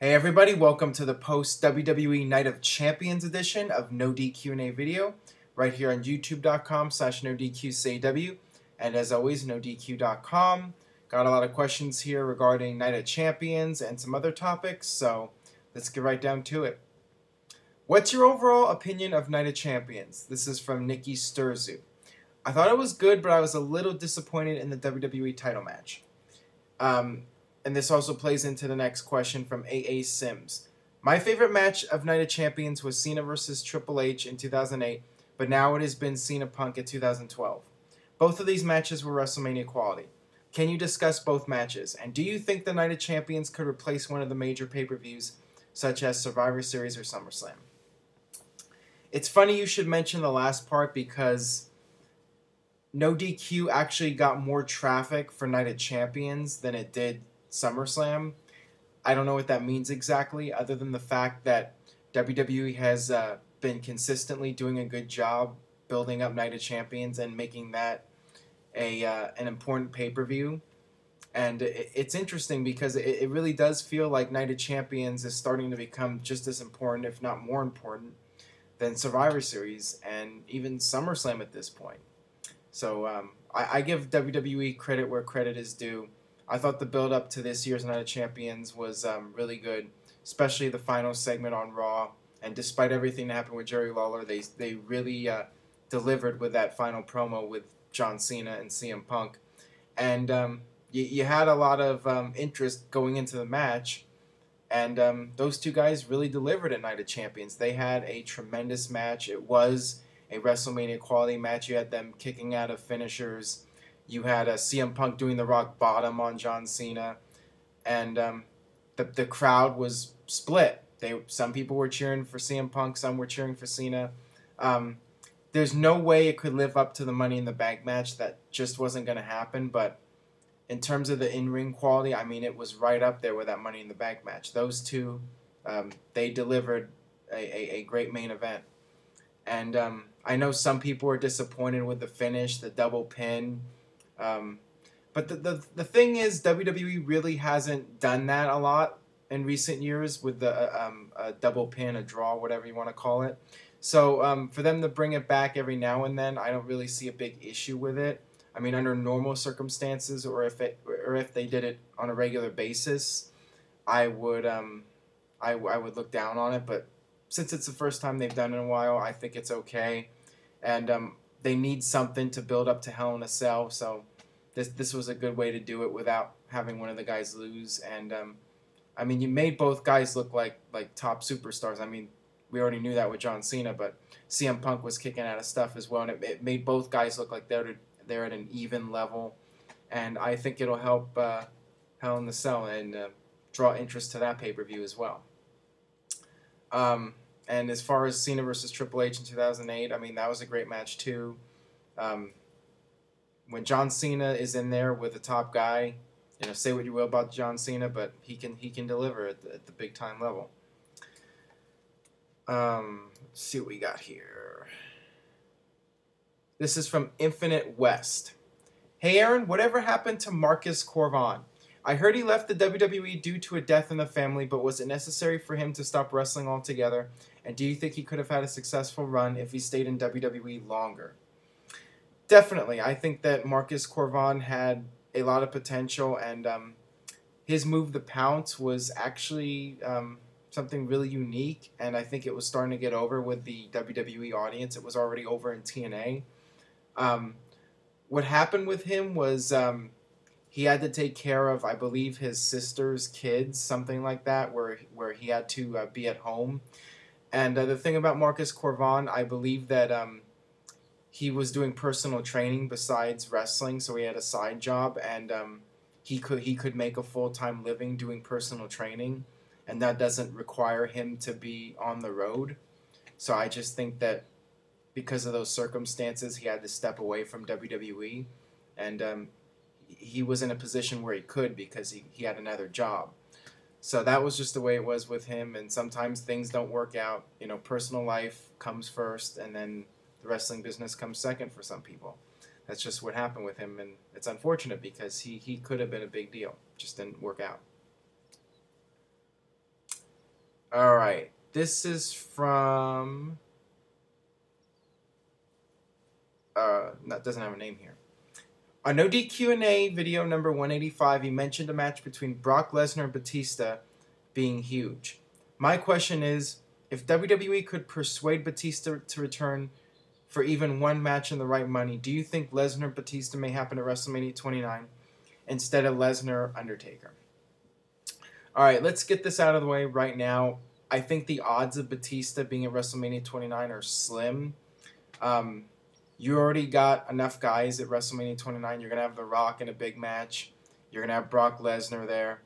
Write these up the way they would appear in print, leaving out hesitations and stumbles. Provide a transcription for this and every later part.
Hey everybody, welcome to the post WWE Night of Champions edition of NoDQ&A video, right here on youtube.com/NoDQCAW, and as always, NoDQ.com. Got a lot of questions here regarding Night of Champions and some other topics, so let's get right down to it. What's your overall opinion of Night of Champions? This is from Nikki Sturzu. I thought it was good, but I was a little disappointed in the WWE title match. And this also plays into the next question from AA Sims. My favorite match of Night of Champions was Cena vs. Triple H in 2008, but now it has been Cena Punk in 2012. Both of these matches were WrestleMania quality. Can you discuss both matches? And do you think the Night of Champions could replace one of the major pay-per-views, such as Survivor Series or SummerSlam? It's funny you should mention the last part because NoDQ actually got more traffic for Night of Champions than it did SummerSlam. I don't know what that means exactly, other than the fact that WWE has been consistently doing a good job building up Night of Champions and making that an important pay-per-view. And it's interesting because it really does feel like Night of Champions is starting to become just as important, if not more important, than Survivor Series and even SummerSlam at this point. So I give WWE credit where credit is due. I thought the build-up to this year's Night of Champions was really good, especially the final segment on Raw. And despite everything that happened with Jerry Lawler, they really delivered with that final promo with John Cena and CM Punk. And you had a lot of interest going into the match, and those two guys really delivered at Night of Champions. They had a tremendous match. It was a WrestleMania quality match. You had them kicking out of finishers. You had CM Punk doing the rock bottom on John Cena, and the crowd was split. Some people were cheering for CM Punk, some were cheering for Cena. There's no way it could live up to the Money in the Bank match. That just wasn't going to happen. But in terms of the in-ring quality, I mean, it was right up there with that Money in the Bank match. Those two, they delivered a great main event. And I know some people were disappointed with the finish, the double pin. But the thing is, WWE really hasn't done that a lot in recent years with the a double pin, a draw, whatever you want to call it. So for them to bring it back every now and then, I don't really see a big issue with it. I mean, under normal circumstances, or if they did it on a regular basis, I would look down on it. But since it's the first time they've done it in a while, I think it's okay. And they need something to build up to Hell in a Cell, so this was a good way to do it without having one of the guys lose. And I mean, you made both guys look like top superstars. I mean, we already knew that with John Cena, but CM Punk was kicking out of stuff as well, and it made both guys look like they're at an even level. And I think it'll help Hell in the Cell and draw interest to that pay-per-view as well. And as far as Cena versus Triple H in 2008, I mean, that was a great match too. When John Cena is in there with the top guy, you know, say what you will about John Cena, but he can deliver at the big time level. Let's see what we got here. This is from Infinite West. Hey Aaron, whatever happened to Marcus Corbin? I heard he left the WWE due to a death in the family, but was it necessary for him to stop wrestling altogether? And do you think he could have had a successful run if he stayed in WWE longer? Definitely. I think that Marcus Corbin had a lot of potential, and his move, the Pounce, was actually something really unique, and I think it was starting to get over with the WWE audience. It was already over in TNA. What happened with him was he had to take care of, I believe, his sister's kids, something like that, where he had to be at home. And the thing about Marcus Corbin, I believe that he was doing personal training besides wrestling, so he had a side job, and he could make a full-time living doing personal training, and that doesn't require him to be on the road. So I just think that because of those circumstances, he had to step away from WWE, and he was in a position where he could because he had another job. So that was just the way it was with him, and sometimes things don't work out. You know, personal life comes first, and then the wrestling business comes second for some people. That's just what happened with him, and it's unfortunate because he could have been a big deal. Just didn't work out. All right. This is from. That doesn't have a name here. On NoDQ&A video number 185, he mentioned a match between Brock Lesnar and Batista being huge. My question is, if WWE could persuade Batista to return for even one match in the right money, do you think Lesnar Batista may happen at WrestleMania 29 instead of Lesnar Undertaker? All right, let's get this out of the way right now. I think the odds of Batista being at WrestleMania 29 are slim. You already got enough guys at WrestleMania 29. You're going to have The Rock in a big match. You're going to have Brock Lesnar there.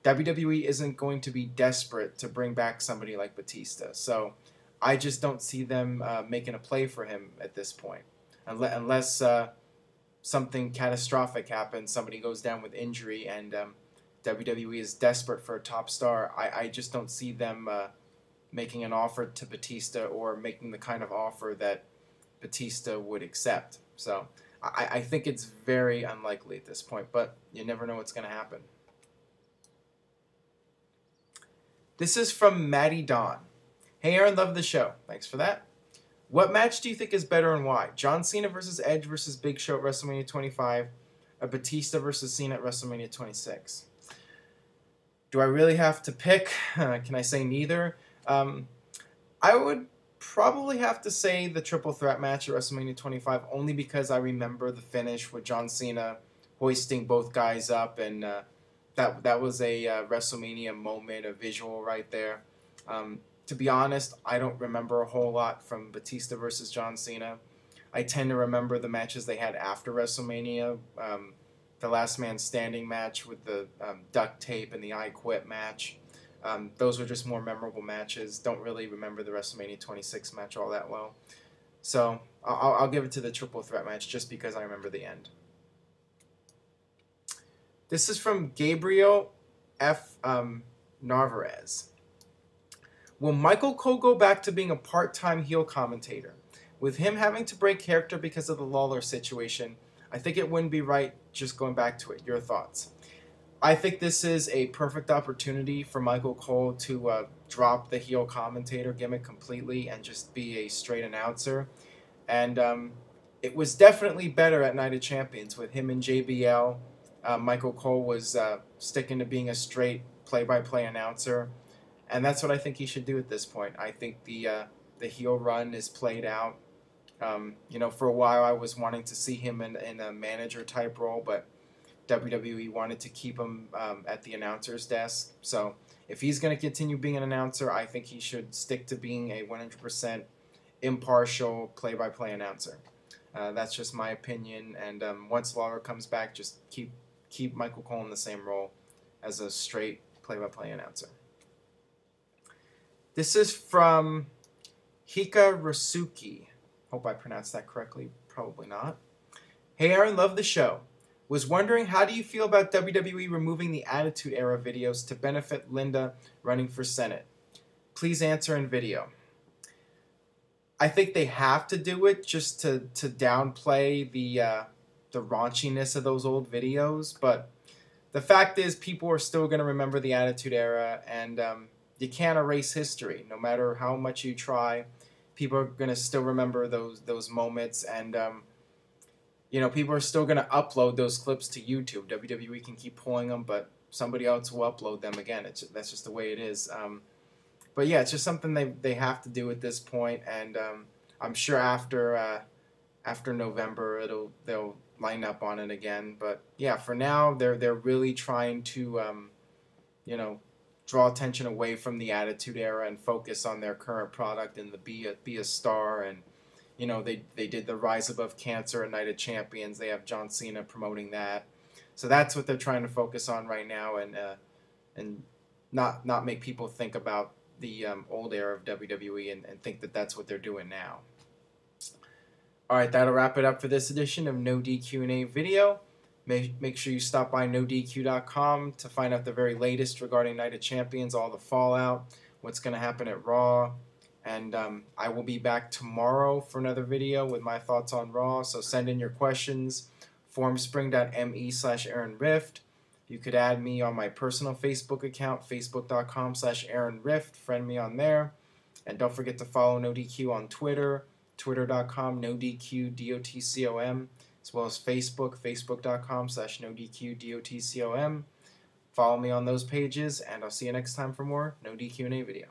WWE isn't going to be desperate to bring back somebody like Batista. So I just don't see them making a play for him at this point. Unless something catastrophic happens, somebody goes down with injury, and WWE is desperate for a top star. I just don't see them making an offer to Batista or making the kind of offer that Batista would accept. So I think it's very unlikely at this point, but you never know what's going to happen. This is from Maddie Dawn. Hey Aaron, love the show. Thanks for that. What match do you think is better and why? John Cena versus Edge versus Big Show at WrestleMania 25, or Batista versus Cena at WrestleMania 26? Do I really have to pick? Can I say neither? I would probably have to say the triple threat match at WrestleMania 25, only because I remember the finish with John Cena hoisting both guys up, and that was a WrestleMania moment, a visual right there. To be honest, I don't remember a whole lot from Batista versus John Cena. I tend to remember the matches they had after WrestleMania, the Last Man Standing match with the duct tape and the I Quit match. Those were just more memorable matches. Don't really remember the WrestleMania 26 match all that well. So I'll give it to the triple threat match just because I remember the end. This is from Gabriel F. Narvarez. Will Michael Cole go back to being a part-time heel commentator? With him having to break character because of the Lawler situation, I think it wouldn't be right just going back to it. Your thoughts? I think this is a perfect opportunity for Michael Cole to drop the heel commentator gimmick completely and just be a straight announcer. And it was definitely better at Night of Champions with him and JBL. Michael Cole was sticking to being a straight play-by-play announcer. And that's what I think he should do at this point. I think the heel run is played out. For a while I was wanting to see him in a manager-type role, but WWE wanted to keep him at the announcer's desk. So if he's going to continue being an announcer, I think he should stick to being a 100% impartial play-by-play announcer. That's just my opinion. And once Lawler comes back, just keep Michael Cole in the same role as a straight play-by-play announcer. This is from Hika Rasuki. Hope I pronounced that correctly. Probably not. Hey Aaron, love the show. Was wondering, how do you feel about WWE removing the Attitude Era videos to benefit Linda running for Senate? Please answer in video. I think they have to do it just to downplay the raunchiness of those old videos, but the fact is people are still going to remember the Attitude Era, and you can't erase history. No matter how much you try, people are going to still remember those moments, and people are still going to upload those clips to YouTube. WWE can keep pulling them, but somebody else will upload them again. That's just the way it is. But yeah, it's just something they have to do at this point, and I'm sure after November they'll line up on it again. But yeah, for now they're really trying to draw attention away from the Attitude Era and focus on their current product and the be a star. And they did the Rise Above Cancer at Night of Champions. They have John Cena promoting that, so that's what they're trying to focus on right now, and not make people think about the old era of WWE and think that that's what they're doing now. All right, that'll wrap it up for this edition of NoDQ&A video. Make sure you stop by NoDQ.com to find out the very latest regarding Night of Champions, all the fallout, what's going to happen at Raw. And I will be back tomorrow for another video with my thoughts on Raw. So send in your questions, formspring.me/AaronRift. You could add me on my personal Facebook account, facebook.com/AaronRift. Friend me on there. And don't forget to follow NoDQ on Twitter, twitter.com, NoDQ, as well as Facebook, facebook.com/NoDQ, Follow me on those pages, and I'll see you next time for more NoDQ&A video.